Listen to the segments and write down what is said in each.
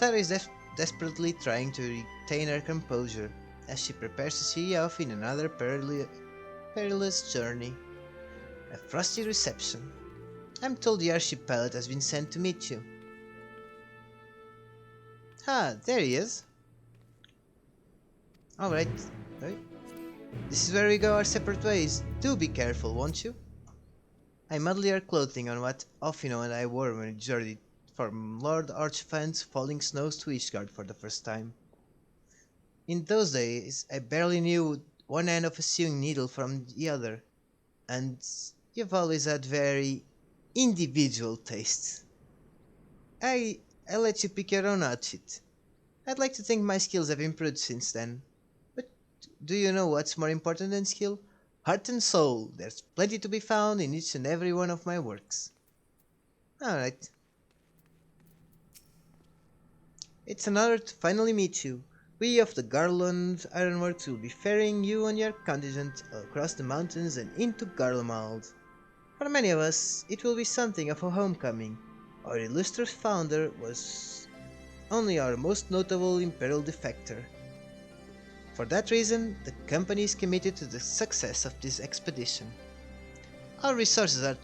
Tara is desperately trying to retain her composure as she prepares to see off in another perilous journey. A frosty reception. I'm told the airship pilot has been sent to meet you. Ah, there he is. Alright. Right. This is where we go our separate ways. Do be careful, won't you? I muddle your clothing on what Offino and I wore when we journeyed from Lord Archfan's Falling Snows to Ishgard for the first time. In those days, I barely knew one end of a sewing needle from the other, and you've always had very individual tastes. I let you pick your own outfit. I'd like to think my skills have improved since then. But do you know what's more important than skill? Heart and soul. There's plenty to be found in each and every one of my works. Alright. It's an honor to finally meet you. We of the Garlemald Ironworks will be ferrying you and your contingent across the mountains and into Garlemald. For many of us, it will be something of a homecoming. Our illustrious founder was only our most notable Imperial defector. For that reason, the company is committed to the success of this expedition. Our resources are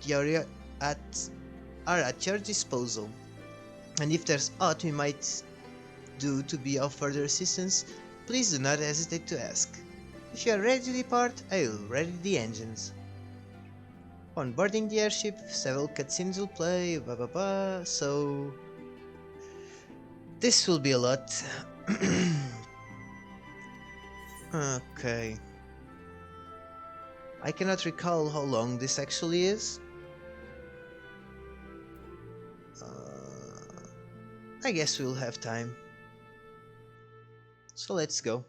at your disposal, and if there's aught we might do to be of further assistance, please do not hesitate to ask. If you are ready to depart, I will ready the engines. On boarding the airship, several cutscenes will play, so... this will be a lot. Okay. I cannot recall how long this actually is. I guess we'll have time. So let's go.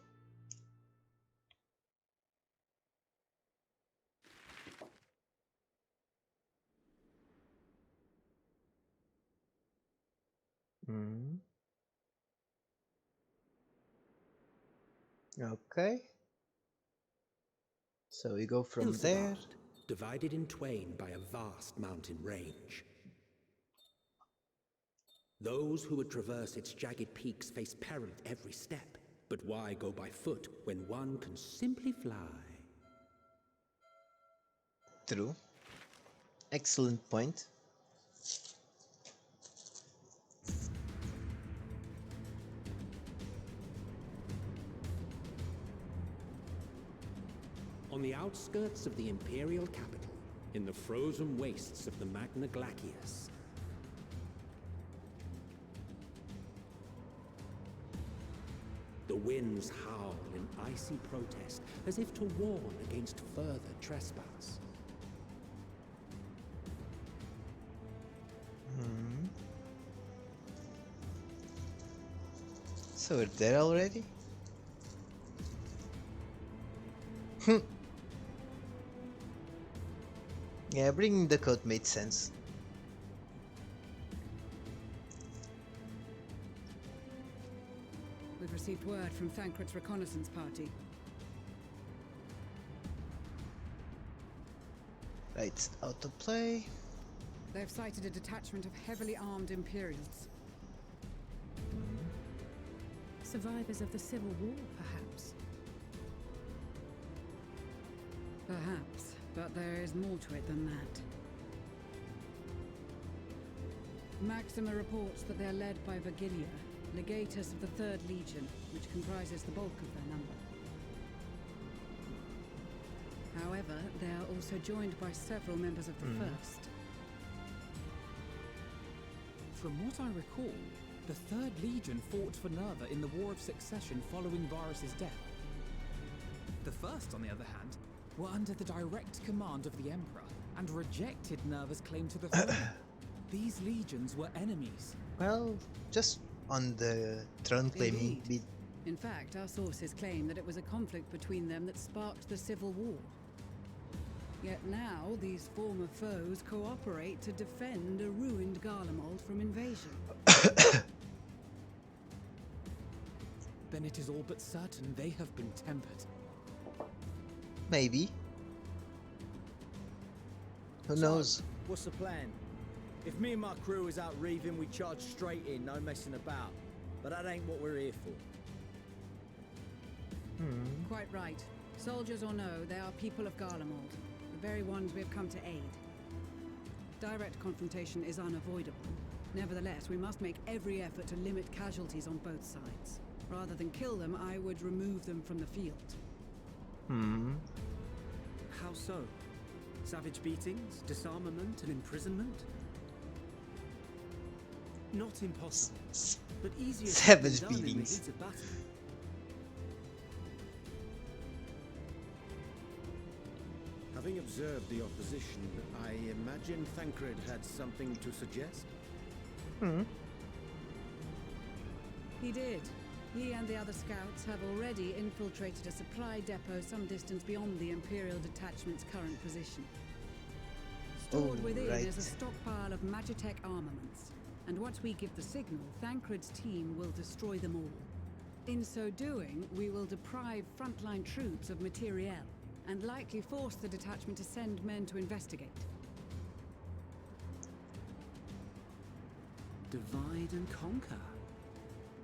Okay. So we go from there. Divided in twain by a vast mountain range. Those who would traverse its jagged peaks face peril at every step. But why go by foot when one can simply fly? True. Excellent point. On the outskirts of the Imperial capital, in the frozen wastes of the Magna Glacius, the winds howl in icy protest, as if to warn against further trespass. So we're there already? Yeah, bringing the coat made sense. We've received word from Thancred's reconnaissance party. Right, autoplay. They've sighted a detachment of heavily armed Imperials. Survivors of the Civil War, perhaps? Perhaps, but there is more to it than that. Maxima reports that they're led by Virgilia, legatus of the 3rd Legion, which comprises the bulk of their number. However, they are also joined by several members of the 1st. From what I recall, the 3rd Legion fought for Nerva in the War of Succession following Varus's death. The 1st, on the other hand, were under the direct command of the Emperor and rejected Nerva's claim to the throne. These legions were enemies. Well, just on the throne claiming bit. In fact, our sources claim that it was a conflict between them that sparked the Civil War. Yet now, these former foes cooperate to defend a ruined Garlemald from invasion. Then it is all but certain they have been tempered. Maybe. Who knows? What's the plan? If me and my crew is out reaving, we charge straight in, no messing about. but that ain't what we're here for. Quite right. Soldiers or no, they are people of Garlemald, the very ones we have come to aid. Direct confrontation is unavoidable. Nevertheless, we must make every effort to limit casualties on both sides. Rather than kill them, I would remove them from the field. How so? Savage beatings, disarmament, and imprisonment? Not impossible, but easier Savage said than done in the beatings. heat of battle. Having observed the opposition, I imagine Thancred had something to suggest? He did. He and the other scouts have already infiltrated a supply depot some distance beyond the Imperial Detachment's current position. Stored within right. is a stockpile of Magitech armaments, and once we give the signal, Thancred's team will destroy them all. In so doing, we will deprive frontline troops of materiel, and likely force the detachment to send men to investigate. Divide and conquer.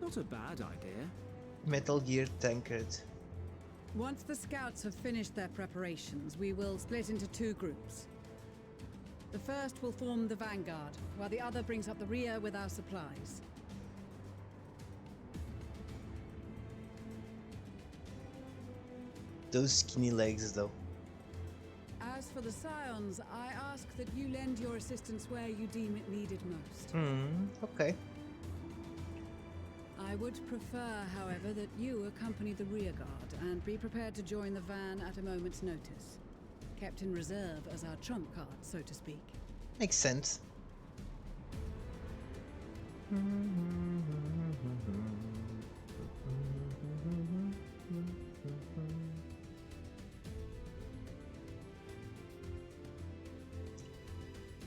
Not a bad idea. Metal Gear Thancred. Once the scouts have finished their preparations, we will split into two groups. The first will form the vanguard, while the other brings up the rear with our supplies. Those skinny legs, though. As for the Scions, I ask that you lend your assistance where you deem it needed most. Okay. I would prefer, however, that you accompany the rear guard and be prepared to join the van at a moment's notice. Kept in reserve as our trump card, so to speak. Makes sense.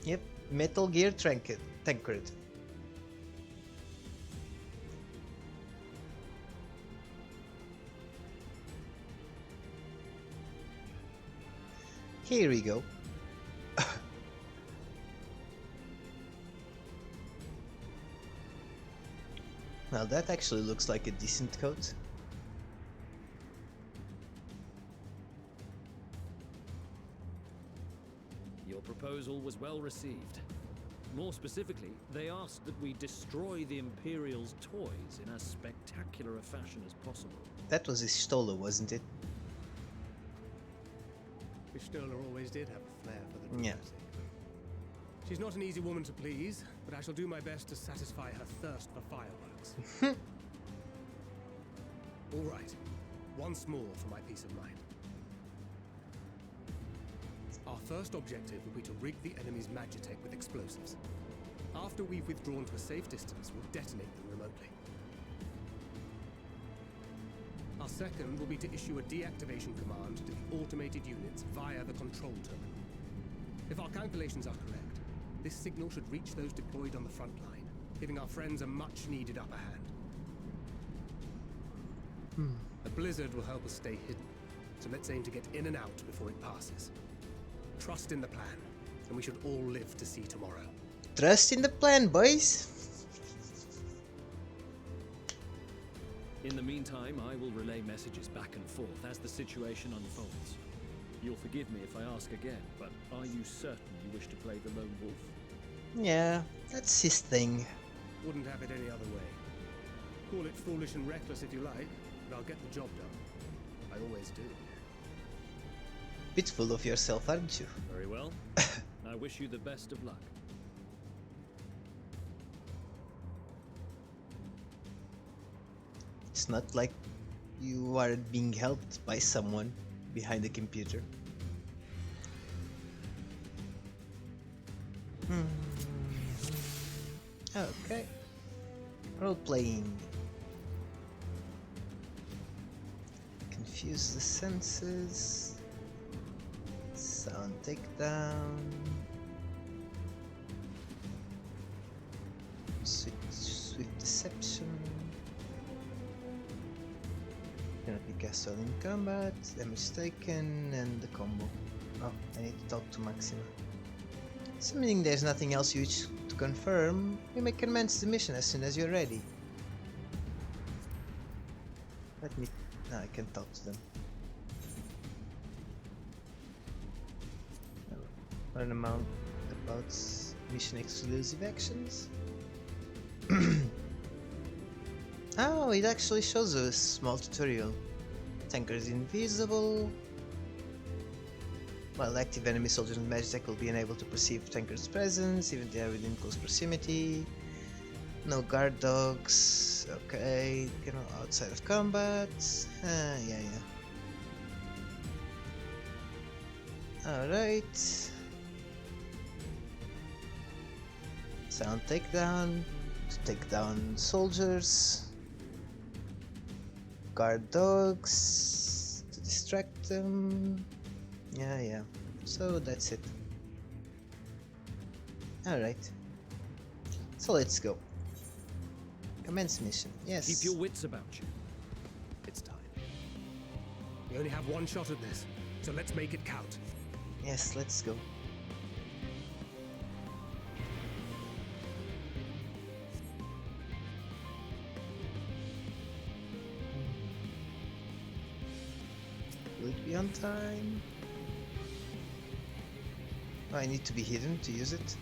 Yep, Metal Gear Thancred. Here we go. Well, that actually looks like a decent coat. Your proposal was well received. More specifically, they asked that we destroy the Imperial's toys in as spectacular a fashion as possible. That was Istola, wasn't it? Stoller always did have a flair for the Yeah. dramatic. She's not an easy woman to please, but I shall do my best to satisfy her thirst for fireworks. All right, once more for my peace of mind. Our first objective will be to rig the enemy's Magitech with explosives. After we've withdrawn to a safe distance, we'll detonate them remotely. Our second will be to issue a deactivation command to the automated units via the control terminal. If our calculations are correct, this signal should reach those deployed on the front line, giving our friends a much-needed upper hand. A blizzard will help us stay hidden, so let's aim to get in and out before it passes. Trust in the plan, and we should all live to see tomorrow. Trust in the plan, boys. In the meantime, I will relay messages back and forth as the situation unfolds. You'll forgive me if I ask again, but are you certain you wish to play the lone wolf? Yeah, that's his thing. Wouldn't have it any other way. Call it foolish and reckless if you like, but I'll get the job done. I always do. Bit full of yourself, aren't you? Very well. I wish you the best of luck. It's not like you are being helped by someone behind the computer. Okay. Role playing. Confuse the senses. Sound takedown. Swift deception. Cannot be cast while in combat. Damage taken and the combo. Oh, I need to talk to Maxima. Assuming there's nothing else you wish to confirm, we may commence the mission as soon as you're ready. Let me... No, I can talk to them. Learn about mission exclusive actions. Oh, it actually shows a small tutorial. Tanker is invisible. While active, enemy soldiers and magitech will be unable to perceive Tanker's presence, even if they are within close proximity. No guard dogs. Okay, get outside of combat. Yeah. Alright. Sound takedown. To take down soldiers. Guard dogs. To distract them. Yeah. So that's it. Alright. So let's go. Commence mission. Yes. Keep your wits about you. It's time. We only have one shot at this, so let's make it count. Yes, let's go. Will it be on time? Oh, I need to be hidden to use it?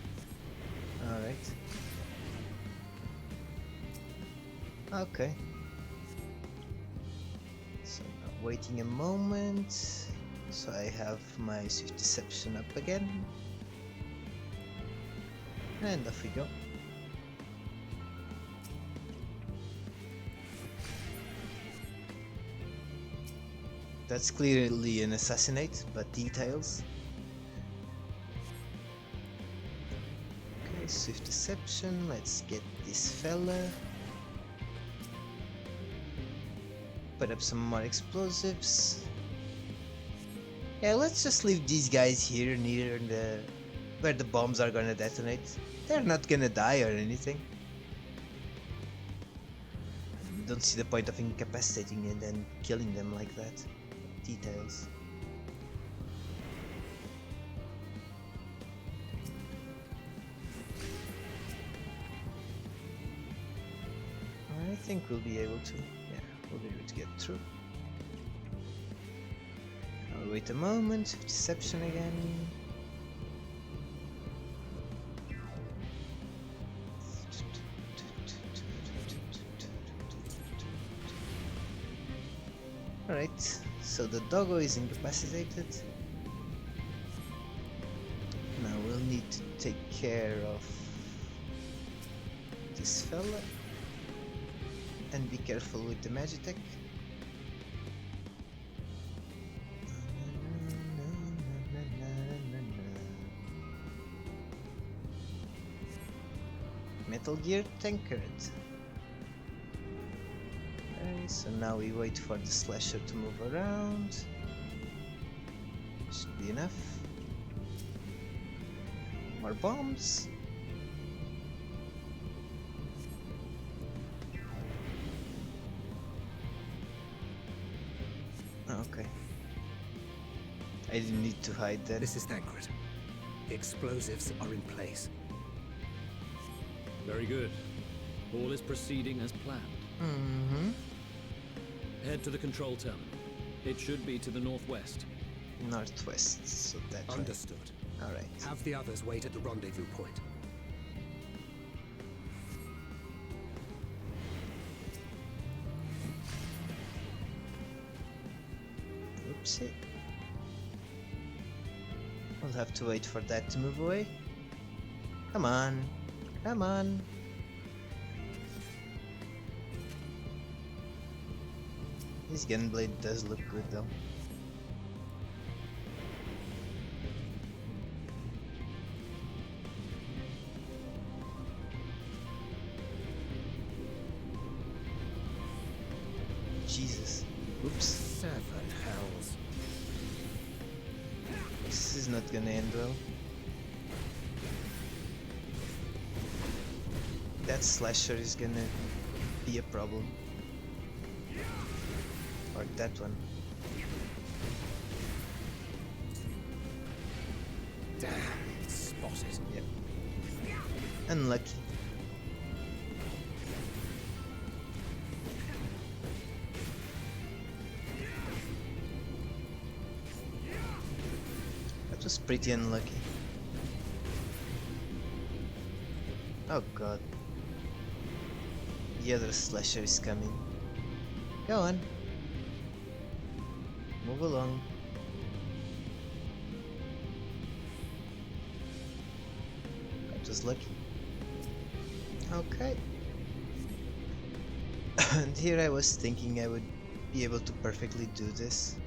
Alright. Okay. So now waiting a moment. So I have my swift deception up again. And off we go. That's clearly an assassinate, but details. Okay, swift deception, let's get this fella. Put up some more explosives. Yeah, let's just leave these guys here near the where the bombs are gonna detonate. They're not gonna die or anything. Don't see the point of incapacitating and then killing them like that. Details. I think we'll be able to. Yeah, we'll be able to get through. I'll wait a moment. Deception again. Alright, so the doggo is incapacitated. Now we'll need to take care of this fella. And be careful with the magitech. Metal Gear Thancred. Okay, so now we wait for the slasher to move around. Should be enough. More bombs. Okay. I didn't need to hide that. This is Thancred. The explosives are in place. Very good. All is proceeding as planned. Mm-hmm. Head to the control terminal. It should be to the northwest. Northwest, so that's Understood. Right. Alright. Have the others wait at the rendezvous point. Oopsie. We'll have to wait for that to move away. Come on. Come on. This gunblade does look good though. Jesus. Oops. 7 hells. This is not gonna end well. That slasher is gonna be a problem. Or that one. Damn, spotted. Yep. Unlucky. was pretty unlucky. Oh god. The other slasher is coming. Go on. Move along. That was lucky. Okay. And here I was thinking I would be able to perfectly do this.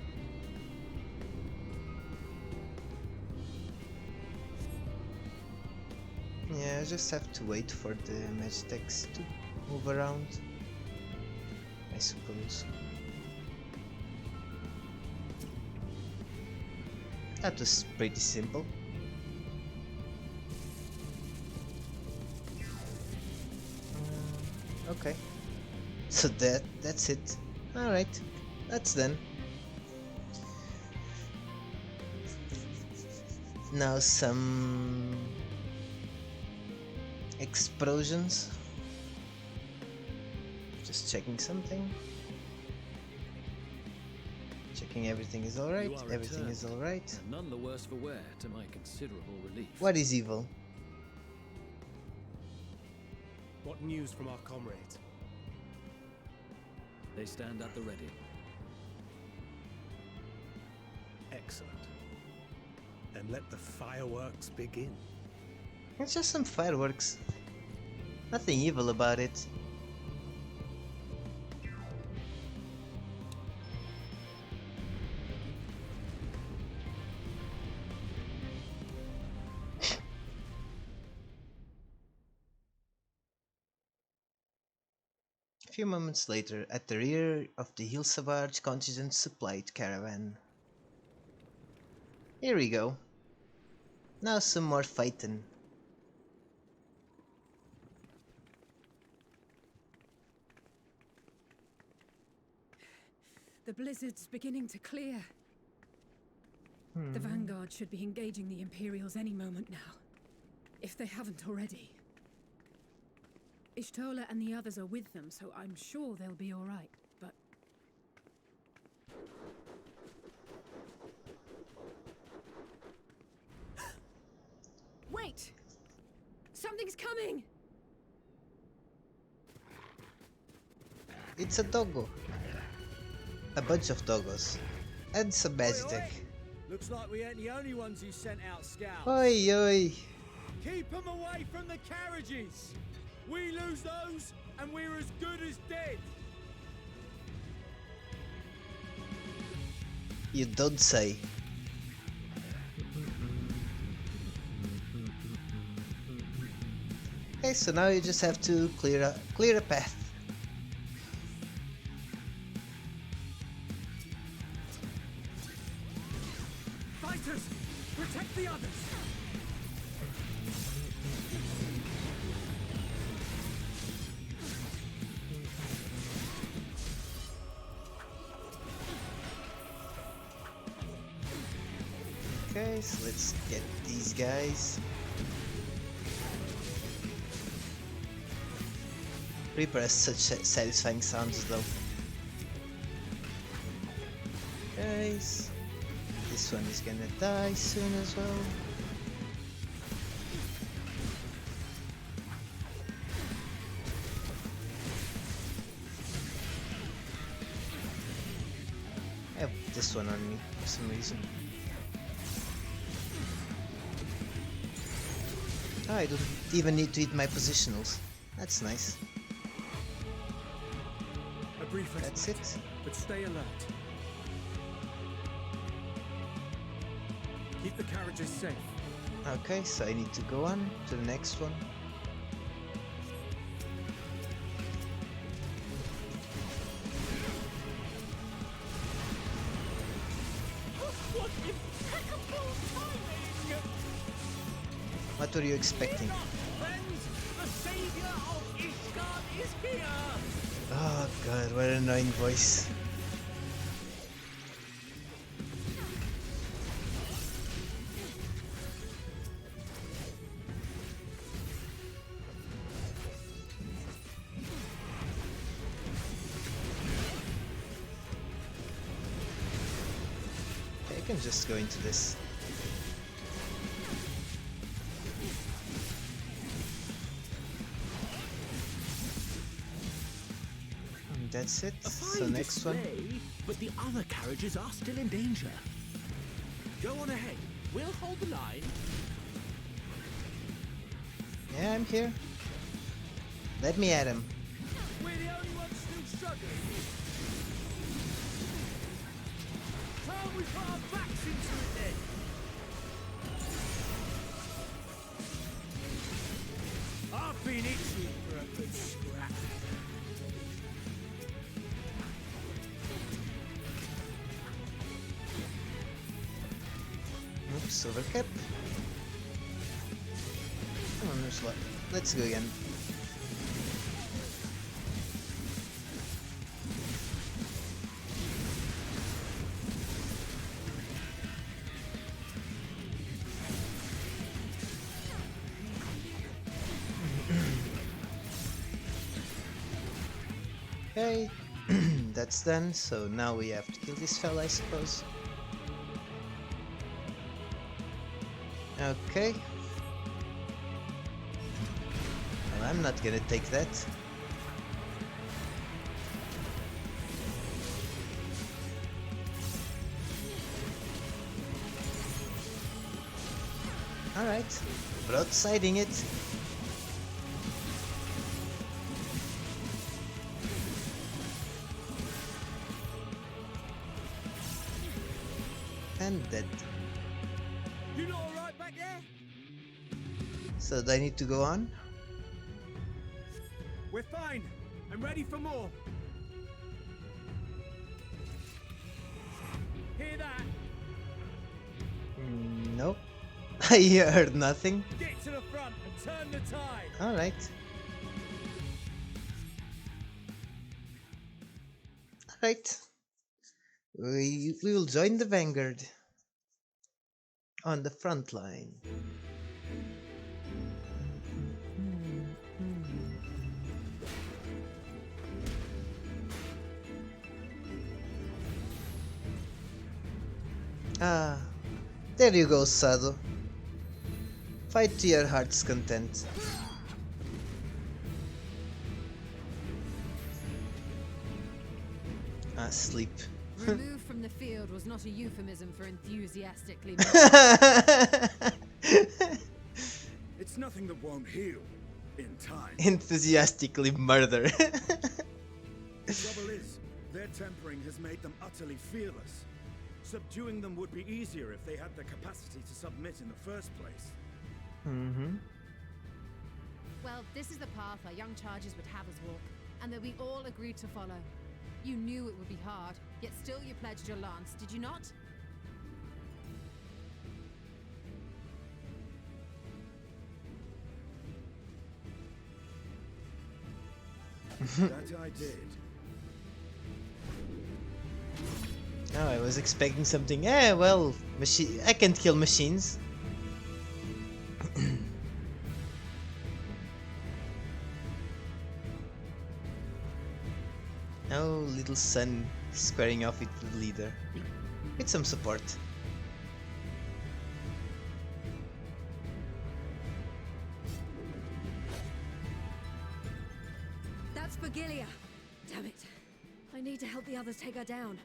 Yeah, I just have to wait for the Magitex to move around, I suppose. That was pretty simple. Okay. So that's it. Alright, that's done. Now some explosions. Just checking something. Checking everything is alright. Everything is alright. None the worse for wear, to my considerable relief. What is evil? What news from our comrades? They stand at the ready. Excellent. Then let the fireworks begin. It's just some fireworks. Nothing evil about it. A few moments later, at the rear of the Hill Savage contingent supplied caravan. Here we go. Now some more fighting. The blizzard's beginning to clear. The Vanguard should be engaging the Imperials any moment now, if they haven't already. Ishtola and the others are with them, so I'm sure they'll be all right, but... Wait! Something's coming! It's a doggo. A bunch of doggos. And some Magitech. Looks like we ain't the only ones who sent out scouts. Oi oi! Keep them away from the carriages! We lose those, and we're as good as dead! You don't say. Okay, so now you just have to clear a path. Fighters! Protect the others! Okay, so let's get these guys. Reaper has such satisfying sounds though. Guys, this one is gonna die soon as well. I have this one on me for some reason. Oh, I don't even need to hit my positionals. That's nice. A brief rest, That's it. but stay alert. Keep the carriages safe. Okay, so I need to go on to the next one. What impeccable timing! What were you expecting? Friends, the savior of Ishgard is here! Oh god, what an annoying voice. Okay, I can just go into this. that's it. A So fine next one. display, but the other carriages are still in danger. Go on ahead. We'll hold the line. Yeah, I'm here. Let me at him. We're the only ones still struggling. Time we put our backs into it then. I've been itching for a good scrap. Oops, overcap. Come on, Ursula. Let's go again. Okay, that's done, so now we have to kill this fella, I suppose. Okay. Well, I'm not gonna take that. Alright, broadsiding it. And dead. You lot alright back there? So do I need to go on? We're fine. I'm ready for more. Hear that? Nope. I heard nothing. Get to the front and turn the tide. Alright. Alright. We will join the vanguard on the front line. Ah, there you go, Sado. Fight to your heart's content. Ah, sleep. Removed from the field was not a euphemism for enthusiastically. It's nothing that won't heal in time. Enthusiastically murder. The trouble is, their tempering has made them utterly fearless. Subduing them would be easier if they had the capacity to submit in the first place. Well, this is the path our young charges would have us walk, and that we all agreed to follow. You knew it would be hard, yet still you pledged your lance, did you not? That I did. Oh, I was expecting something. Eh, well, I can kill machines. Oh, little son squaring off with the leader. With some support. That's Vigilia. Damn it. I need to help the others take her down.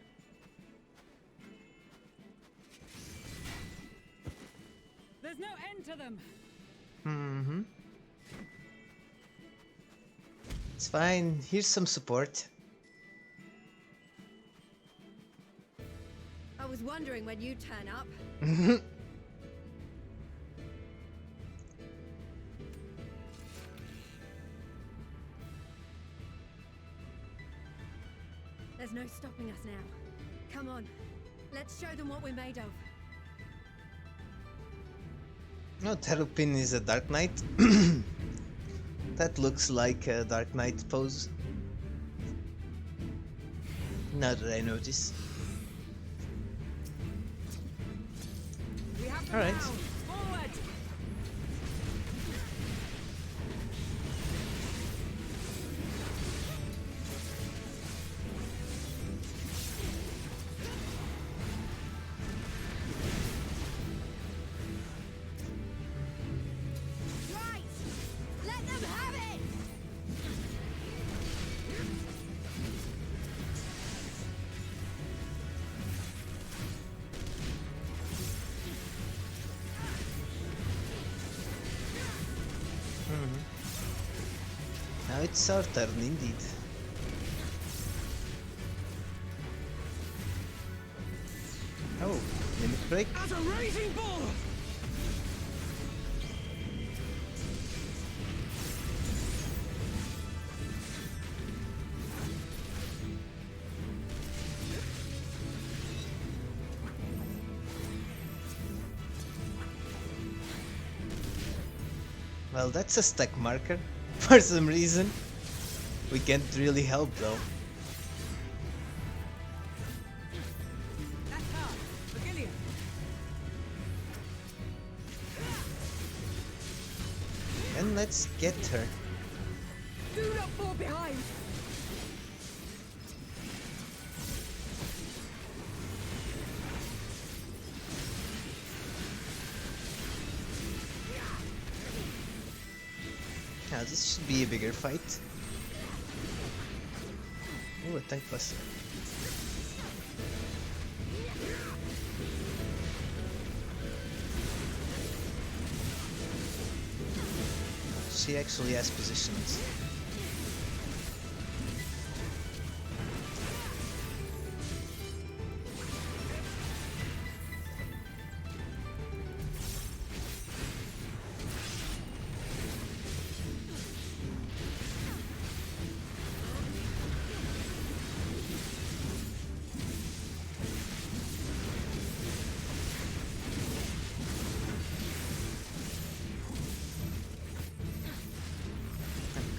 There's no end to them. It's fine. Here's some support. I was wondering when you'd turn up. There's no stopping us now. Come on, let's show them what we're made of. No, Terrapin is a Dark Knight. That looks like a Dark Knight pose. Now that I notice. Alright. Forward! Right! Let them have it! It's our turn indeed. Oh, limit break. As a raging bull! Well, that's a stack marker. For some reason. We can't really help though. That's hard. Virgilia. And let's get her. Do not fall behind. Now this should be a bigger fight. Oh, a tank buster. She actually has positions.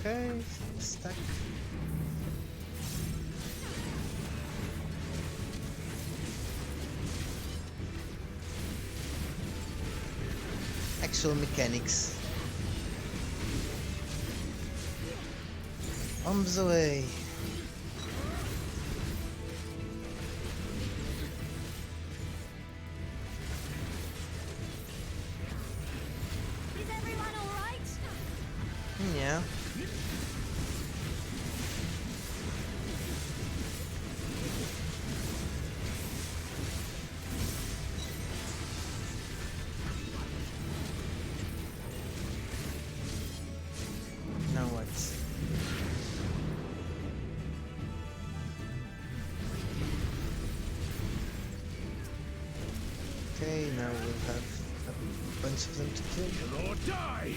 Okay, stack. Actual mechanics. Bombs away. Is everyone alright? Yeah. Now what? Okay, now we'll have a bunch of them to kill. Or die!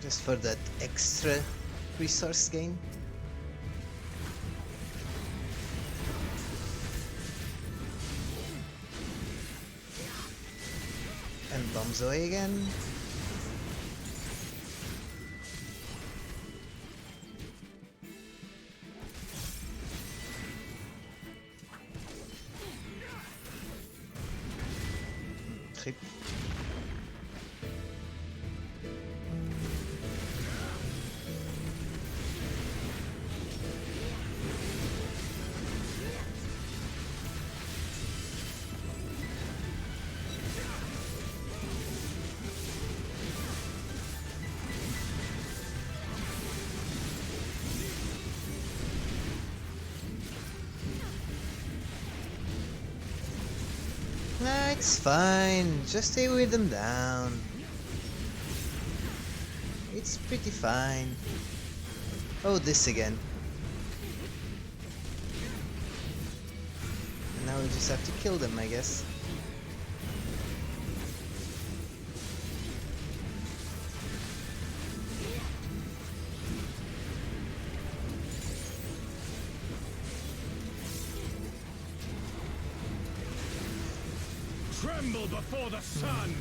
Just for that extra resource gain. And bombs away again. Trip. Nah, it's fine. Just stay with them down. It's pretty fine. Oh, this again. And now we just have to kill them, I guess. Tremble before the sun!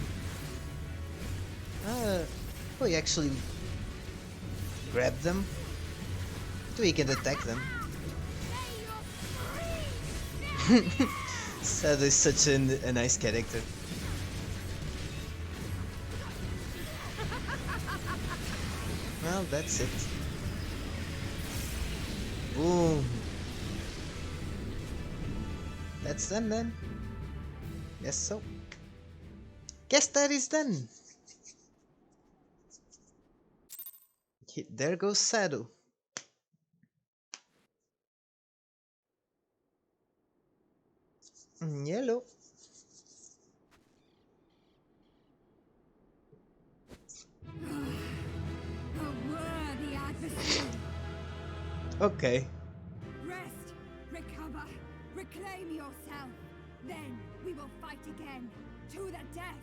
We actually grab them. So we can attack them. Sad is such a nice character. Well, that's it. Boom. That's done then. Yes, so. Guess that is done. There goes Sadu. Yellow. A worthy adversary. Okay. Rest, recover, reclaim yourself. Then we will fight again, to the death.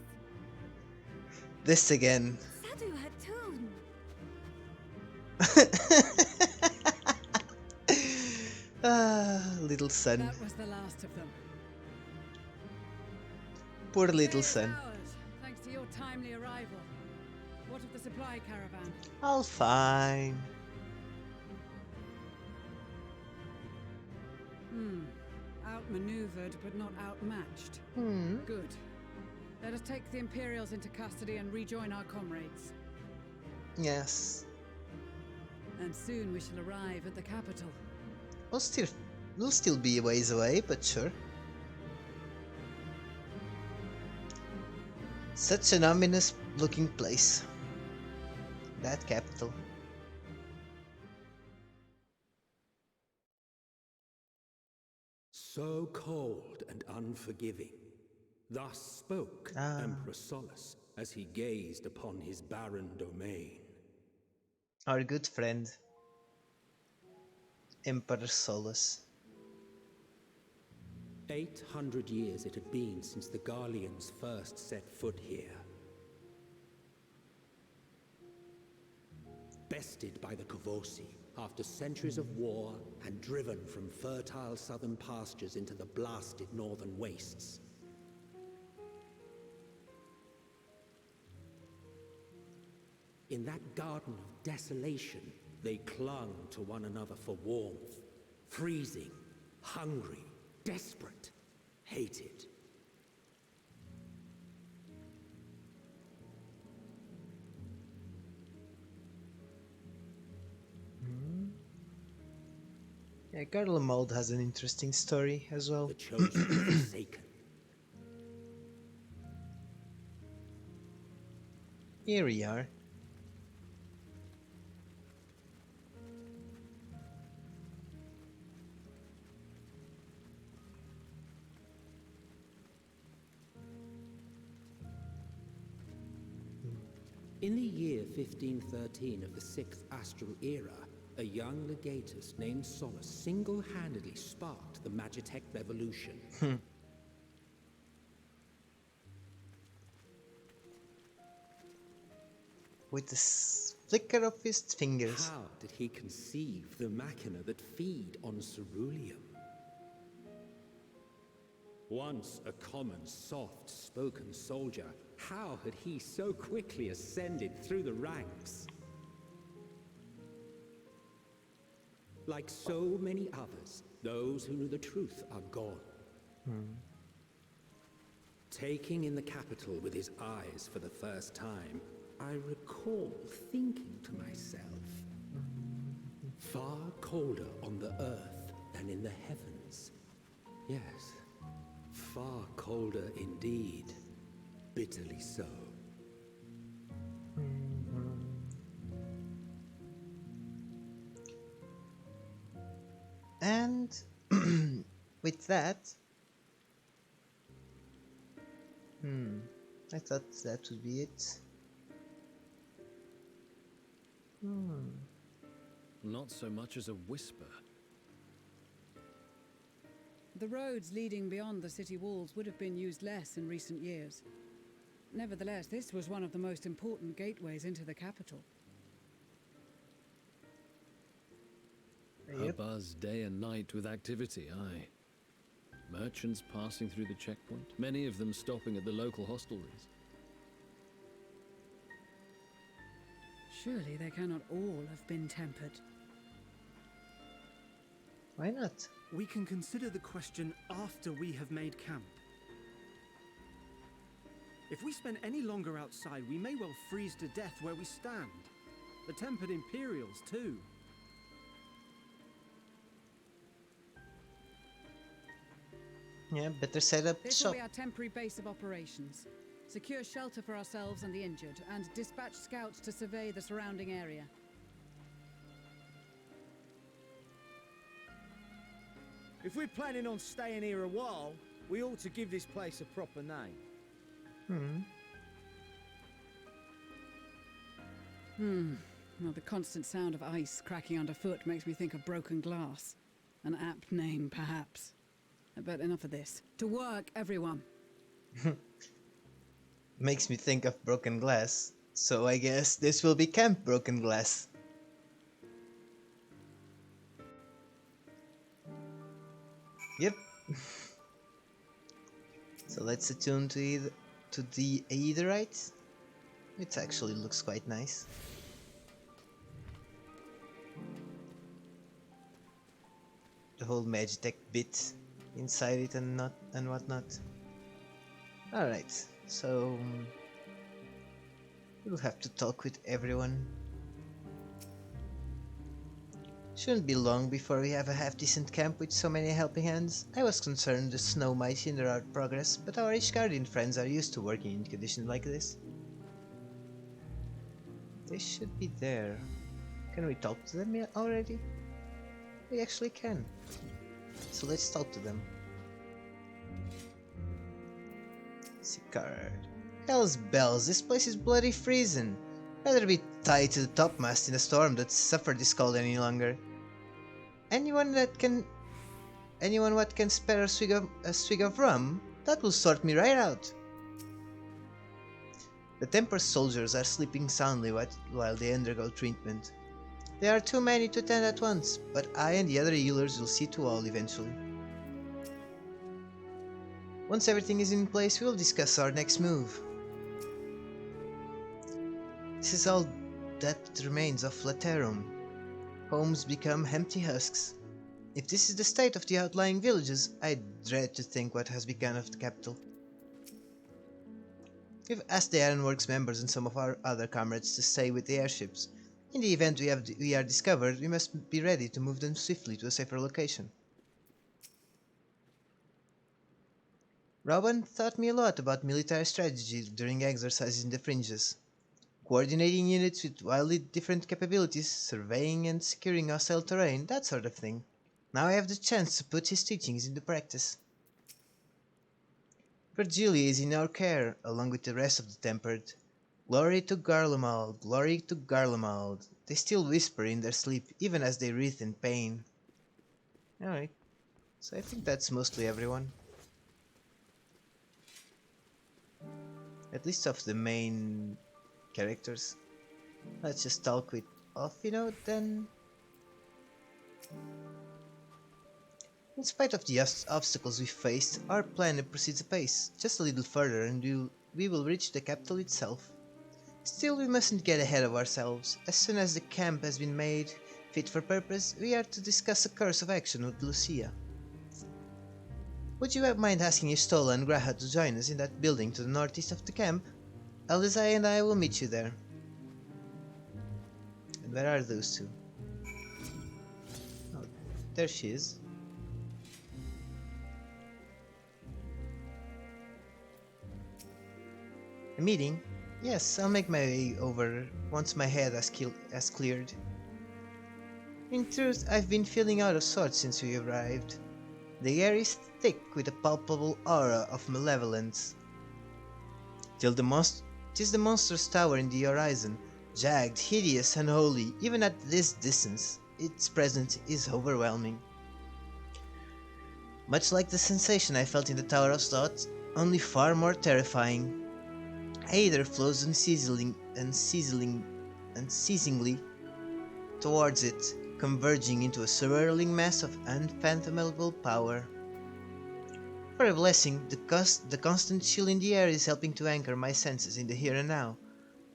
This again. Sadu Hatun. Little son. That was the last of them. Poor little Day is son. ours, thanks to your timely arrival. What of the supply caravan? All fine. Outmaneuvered, but not outmatched. Good. Let us take the Imperials into custody and rejoin our comrades. Yes. And soon we shall arrive at the capital. We'll still be a ways away, but sure. Such an ominous looking place. That capital. So cold and unforgiving. Thus spoke Emperor Solus as he gazed upon his barren domain. Our good friend, Emperor Solus. 800 years it had been since the Garleans first set foot here. Bested by the Kavosi after centuries of war and driven from fertile southern pastures into the blasted northern wastes. In that garden of desolation, they clung to one another for warmth, freezing, hungry, desperate, hated. Yeah, Garlemald has an interesting story as well. The chosen and forsaken. Here we are. In the year 1513 of the 6th Astral Era, a young legatus named Solus single-handedly sparked the Magitech revolution. With the flicker of his fingers. How did he conceive the machina that feed on ceruleum? Once a common, soft-spoken soldier, how had he so quickly ascended through the ranks? Like so many others, those who knew the truth are gone. Taking in the capital with his eyes for the first time, I recall thinking to myself, far colder on the earth than in the heavens. Yes, far colder indeed, bitterly so. And with that, I thought that would be it. Not so much as a whisper. The roads leading beyond the city walls would have been used less in recent years. Nevertheless, this was one of the most important gateways into the capital. A buzz day and night with activity, aye. Merchants passing through the checkpoint, many of them stopping at the local hostelries. Surely they cannot all have been tempered. Why not? We can consider the question after we have made camp. If we spend any longer outside, we may well freeze to death where we stand. The tempered Imperials, too. Yeah, better set up This will shop. be our temporary base of operations. Secure shelter for ourselves and the injured, and dispatch scouts to survey the surrounding area. If we're planning on staying here a while, We ought to give this place a proper name. Well, the constant sound of ice cracking underfoot makes me think of broken glass. An apt name, perhaps. But enough of this. To work, everyone. Makes me think of broken glass. So I guess this will be Camp Broken Glass. Yep. So let's attune to the Aetherite. It actually looks quite nice. The whole Magitech bit inside it and whatnot. Alright, so we'll have to talk with everyone. Shouldn't be long before we have a half-decent camp with so many helping hands. I was concerned the snow might hinder our progress, but our Ishgardian friends are used to working in conditions like this. They should be there. Can we talk to them already? We actually can. So let's talk to them. Sicard. Hell's bells, this place is bloody freezing. Rather be tied to the topmast in a storm that suffered this cold any longer. Anyone what can spare a swig of rum? That will sort me right out. The Temper soldiers are sleeping soundly while they undergo treatment. There are too many to attend at once, but I and the other healers will see to all eventually. Once everything is in place, we will discuss our next move. This is all that remains of Laterum. Homes become empty husks. If this is the state of the outlying villages, I dread to think what has become of the capital. We've asked the Ironworks members and some of our other comrades to stay with the airships. In the event we are discovered, we must be ready to move them swiftly to a safer location. Robin taught me a lot about military strategy during exercises in the fringes. Coordinating units with wildly different capabilities, surveying and securing hostile terrain, that sort of thing. Now I have the chance to put his teachings into practice. Virgilia is in our care, along with the rest of the Tempered. Glory to Garlemald, glory to Garlemald. They still whisper in their sleep, even as they writhe in pain. Alright, so I think that's mostly everyone. At least of the main characters. Let's just talk with Offino then. In spite of the obstacles we faced, our plan proceeds apace. Just a little further and we will reach the capital itself. Still, we mustn't get ahead of ourselves. As soon as the camp has been made fit for purpose, we are to discuss a course of action with Lucia. Would you mind asking Istola and Graha to join us in that building to the northeast of the camp? Aldezai and I will meet you there. And where are those two? Oh, there she is. A meeting? Yes, I'll make my way over once my head has cleared. In truth, I've been feeling out of sorts since we arrived. The air is thick with a palpable aura of malevolence. Tis the monstrous tower in the horizon, jagged, hideous, unholy. Even at this distance, its presence is overwhelming. Much like the sensation I felt in the Tower of Sloth, only far more terrifying. Aether flows unceasingly towards it, converging into a swirling mass of unfathomable power. For a blessing, the constant chill in the air is helping to anchor my senses in the here and now.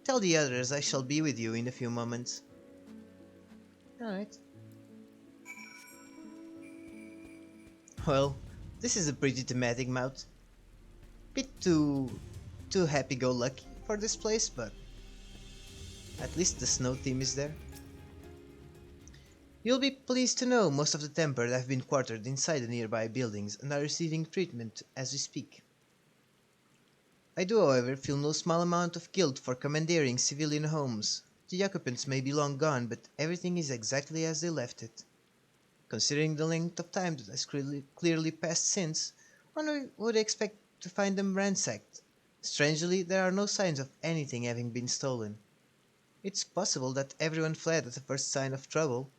Tell the others I shall be with you in a few moments. Alright. Well, this is a pretty thematic mount. Bit too happy-go-lucky for this place, but at least the snow theme is there. You'll be pleased to know most of the Tempered have been quartered inside the nearby buildings and are receiving treatment as we speak. I do, however, feel no small amount of guilt for commandeering civilian homes. The occupants may be long gone, but everything is exactly as they left it. Considering the length of time that has clearly passed since, One would expect to find them ransacked. Strangely, there are no signs of anything having been stolen. It's possible that everyone fled at the first sign of trouble,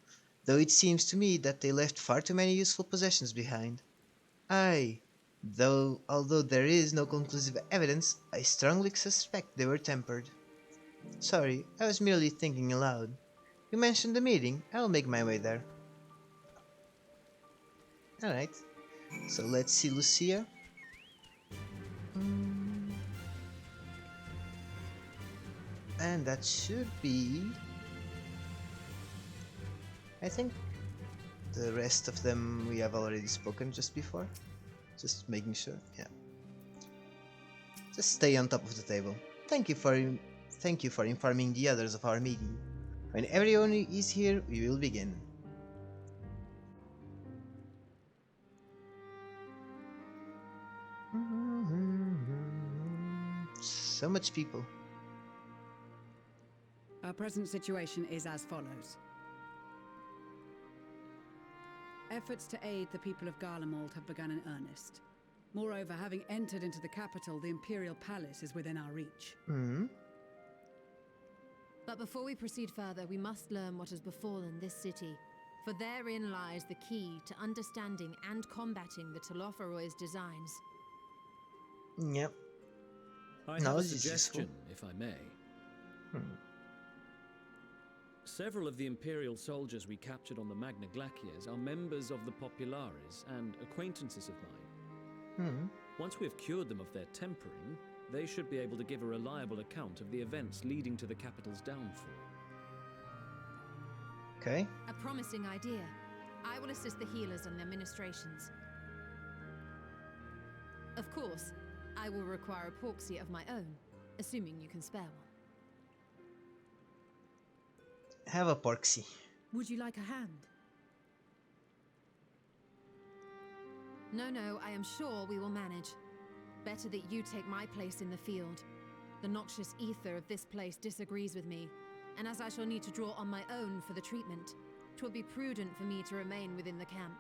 though it seems to me that they left far too many useful possessions behind. Aye, though although there is no conclusive evidence, I strongly suspect they were tempered. Sorry, I was merely thinking aloud. You mentioned the meeting, I'll make my way there. Alright, so let's see Lucia. And that should be... I think the rest of them we have already spoken just before. Just making sure, yeah. Just stay on top of the table. Thank you for informing the others of our meeting. When everyone is here, we will begin. So much people. Our present situation is as follows. Efforts to aid the people of Garlemald have begun in earnest. Moreover, having entered into the capital, the Imperial Palace is within our reach. But before we proceed further, we must learn what has befallen this city. For therein lies the key to understanding and combating the Telophoroid's designs. Yep. I have a suggestion, if I may. Several of the Imperial soldiers we captured on the Magna Glaciers are members of the Populares and acquaintances of mine. Once we have cured them of their tempering, they should be able to give a reliable account of the events leading to the capital's downfall. Okay. A promising idea. I will assist the healers on their ministrations. Of course, I will require a proxy of my own, assuming you can spare one. Have a proxy. Would you like a hand? No, I am sure we will manage. Better that you take my place in the field. The noxious ether of this place disagrees with me, and as I shall need to draw on my own for the treatment, 'twill be prudent for me to remain within the camp.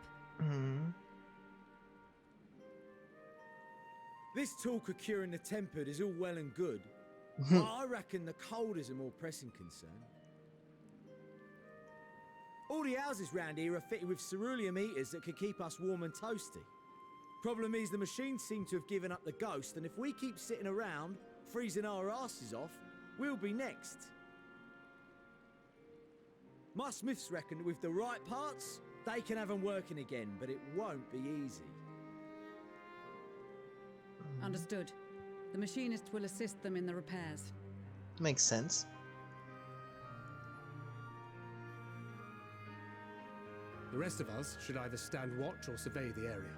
This talk of curing the tempered is all well and good, but I reckon the cold is a more pressing concern. All the houses round here are fitted with ceruleum heaters that could keep us warm and toasty. Problem is, the machines seem to have given up the ghost, and if we keep sitting around, freezing our asses off, we'll be next. My smiths reckon that with the right parts, they can have them working again, but it won't be easy. Understood. The machinist will assist them in the repairs. Makes sense. The rest of us should either stand watch or survey the area.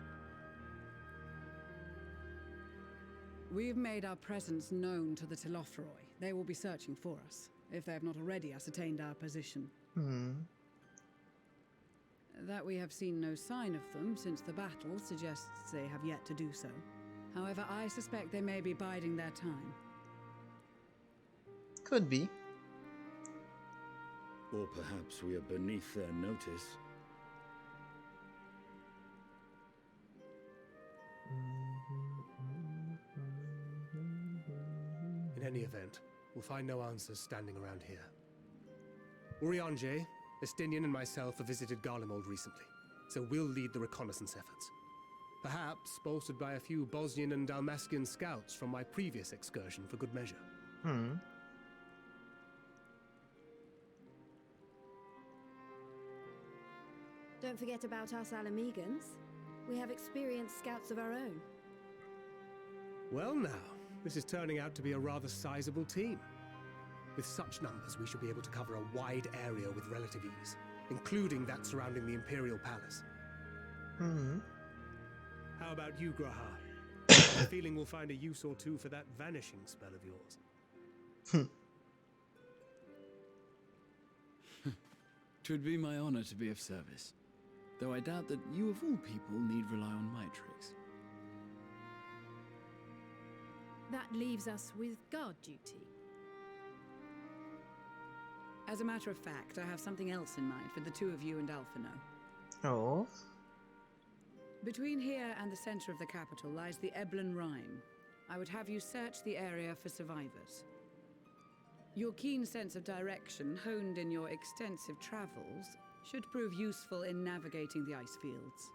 We've made our presence known to the Telophoroi. They will be searching for us, if they have not already ascertained our position. That we have seen no sign of them since the battle suggests they have yet to do so. However, I suspect they may be biding their time. Could be. Or perhaps we are beneath their notice. In any event, we'll find no answers standing around here. Urianger, Estinian and myself have visited Garlemald recently, so we'll lead the reconnaissance efforts. Perhaps bolstered by a few Bosnian and Dalmatian scouts from my previous excursion for good measure. Don't forget about us Alamegans. We have experienced scouts of our own. Well now, this is turning out to be a rather sizable team. With such numbers, we should be able to cover a wide area with relative ease, including that surrounding the Imperial Palace. How about you, Graha? I have a feeling we'll find a use or two for that vanishing spell of yours. 'Twould be my honor to be of service, though I doubt that you of all people need rely on my tricks. That leaves us with guard duty. As a matter of fact, I have something else in mind for the two of you and Alphino. Oh. Between here and the center of the capital lies the Eblan Rime. I would have you search the area for survivors. Your keen sense of direction, honed in your extensive travels, should prove useful in navigating the ice fields.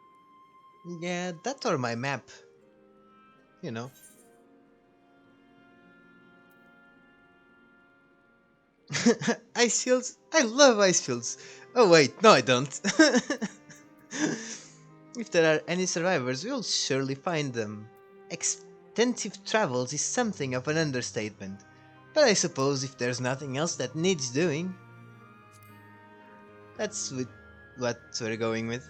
Yeah, that or my map. You know. Ice fields? I love ice fields. Oh wait, no I don't. If there are any survivors, we'll surely find them. Extensive travels is something of an understatement. But I suppose if there's nothing else that needs doing, that's what we're going with.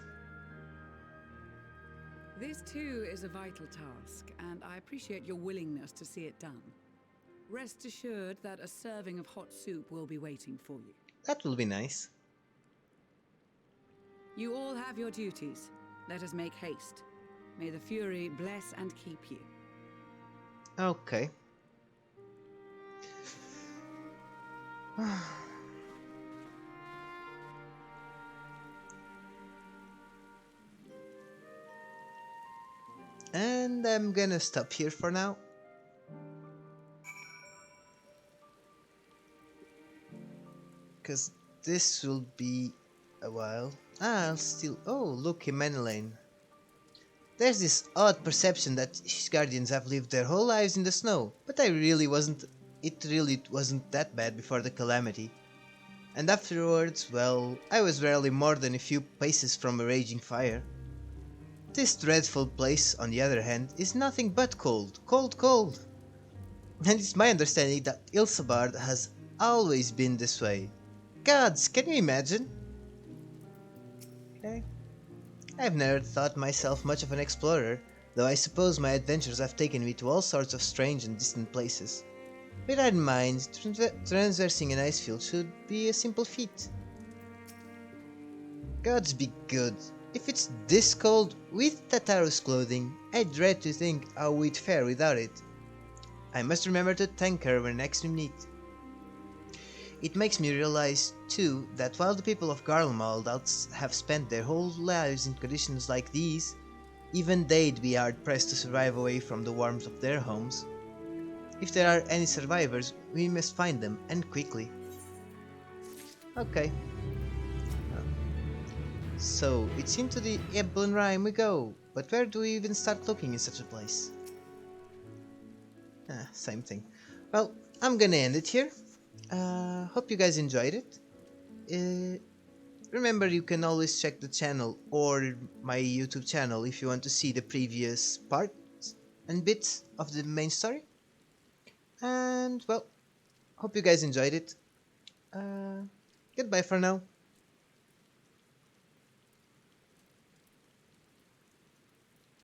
This too is a vital task, and I appreciate your willingness to see it done. Rest assured that a serving of hot soup will be waiting for you. That will be nice. You all have your duties. Let us make haste. May the Fury bless and keep you. Okay. And I'm gonna stop here for now. Because this will be a while. I'll still... Oh, look, Emmanuel. There's this odd perception that his guardians have lived their whole lives in the snow, but it really wasn't that bad before the calamity. And afterwards, well, I was rarely more than a few paces from a raging fire. This dreadful place, on the other hand, is nothing but cold, cold, cold. And it's my understanding that Ilsabard has always been this way. Gods, can you imagine? Okay. I've never thought myself much of an explorer, though I suppose my adventures have taken me to all sorts of strange and distant places. With that in mind, traversing an ice field should be a simple feat. Gods be good. If it's this cold, with Tataru's clothing, I dread to think how we'd fare without it. I must remember to thank her when next we meet. It makes me realize, too, that while the people of Garlemald have spent their whole lives in conditions like these, even they'd be hard-pressed to survive away from the warmth of their homes. If there are any survivors, we must find them, and quickly. Okay. So, it's into the Eblan Rime we go, but where do we even start looking in such a place? Same thing. Well, I'm gonna end it here. Hope you guys enjoyed it. Remember, you can always check the channel or my YouTube channel if you want to see the previous parts and bits of the main story. And, well, hope you guys enjoyed it. Goodbye for now.